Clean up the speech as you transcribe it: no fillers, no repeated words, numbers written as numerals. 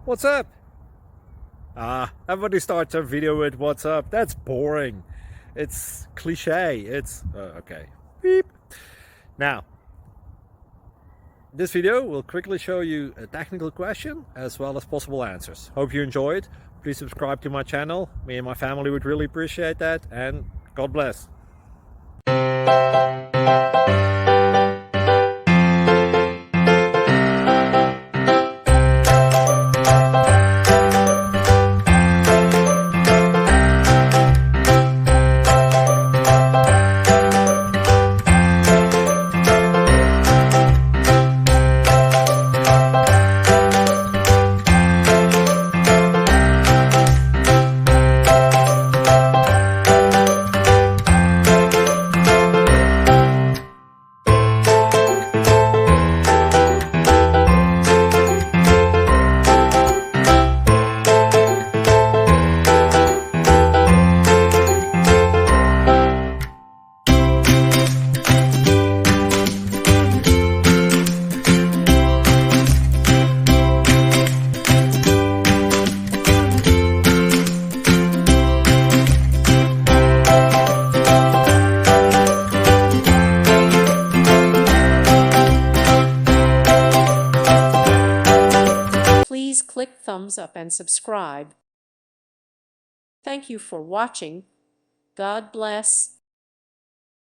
What's up? Everybody starts a video with what's up. That's boring. It's cliche. It's okay. Beep. Now, this video will quickly show you a technical question as well as possible answers. Hope you enjoyed. Please subscribe to my channel. Me and my family would really appreciate that, and God bless. Please click thumbs up and subscribe. Thank you for watching. God bless.